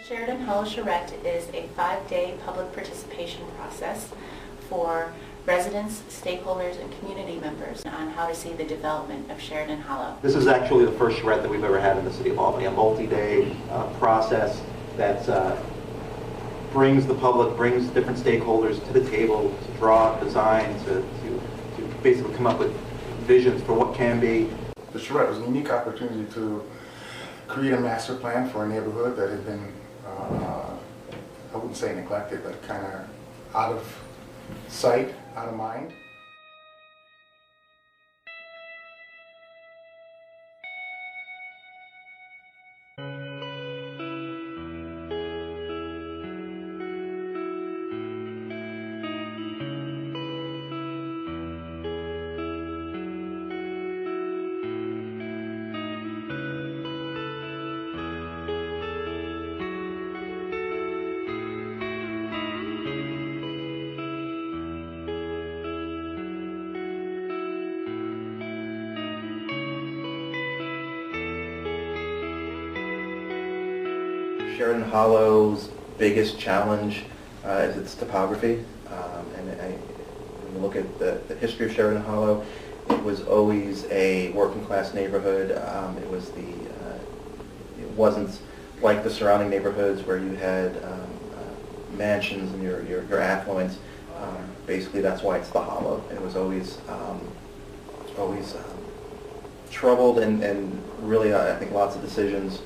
Sheridan Hollow Charrette is a 5-day public participation process for residents, stakeholders, and community members on how to see the development of Sheridan Hollow. This is actually the first charrette that we've ever had in the city of Albany, a multi-day process that brings the public, brings different stakeholders to the table to draw, design, to basically come up with visions for what can be. The charrette was a unique opportunity to create a master plan for a neighborhood that had been, I wouldn't say neglected, but kind of out of sight, out of mind. Sheridan Hollow's biggest challenge is its topography. When you look at the history of Sheridan Hollow, it was always a working class neighborhood. It wasn't like the surrounding neighborhoods where you had mansions and your affluence. Basically, that's why it's the Hollow. And it was always troubled and really, I think, lots of decisions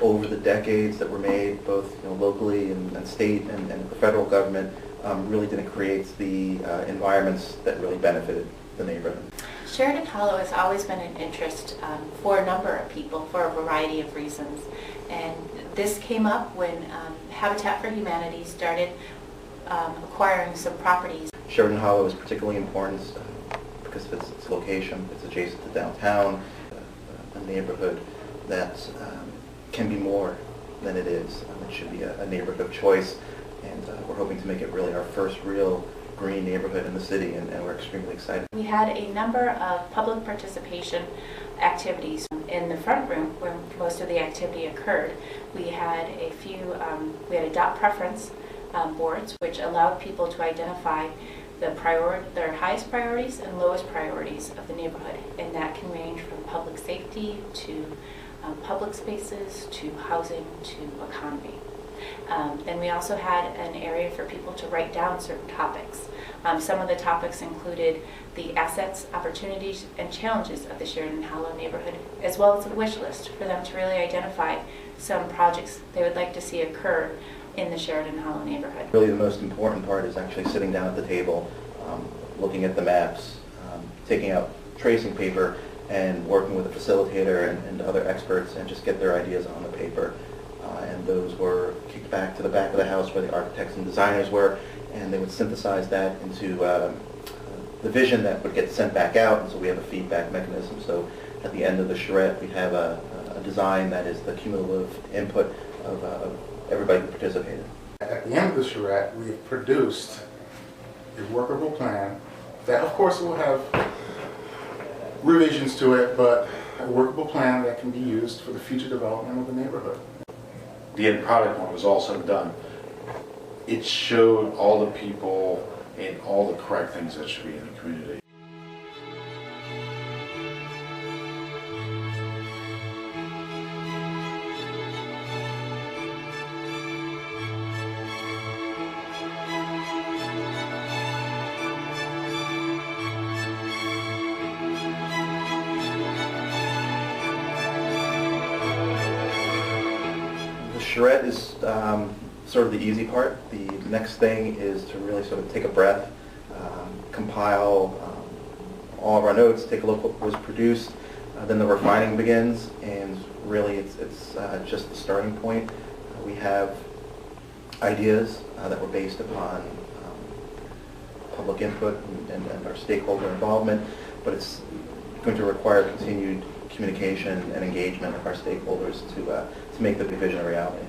over the decades that were made, both locally and state and the federal government, really didn't create the environments that really benefited the neighborhood. Sheridan Hollow has always been an interest for a number of people for a variety of reasons. And this came up when Habitat for Humanity started acquiring some properties. Sheridan Hollow is particularly important because of its location. It's adjacent to downtown, a neighborhood that can be more than it is. It should be a neighborhood of choice, and we're hoping to make it really our first real green neighborhood in the city, and we're extremely excited. We had a number of public participation activities in the front room where most of the activity occurred. We had a few, we had adopt preference boards which allowed people to identify their highest priorities and lowest priorities of the neighborhood, and that can range from public safety to public spaces to housing to economy. Then we also had an area for people to write down certain topics. Some of the topics included the assets, opportunities, and challenges of the Sheridan Hollow neighborhood, as well as a wish list for them to really identify some projects they would like to see occur in the Sheridan Hollow neighborhood. Really the most important part is actually sitting down at the table, looking at the maps, taking out tracing paper, and working with a facilitator and other experts and just get their ideas on the paper. And those were kicked back to the back of the house where the architects and designers were, and they would synthesize that into the vision that would get sent back out, and so we have a feedback mechanism. So at the end of the charrette, we have a design that is the cumulative input of everybody who participated. At the end of the charrette, we have produced a workable plan that, of course, will have revisions to it, but a workable plan that can be used for the future development of the neighborhood. The end product, when it was all said and done, it showed all the people and all the correct things that should be in the community. The charrette is sort of the easy part. The next thing is to really sort of take a breath, compile all of our notes, take a look at what was produced, then the refining begins, and really it's just the starting point. We have ideas that were based upon public input and our stakeholder involvement, but it's going to require continued communication and engagement of our stakeholders to make the vision a reality.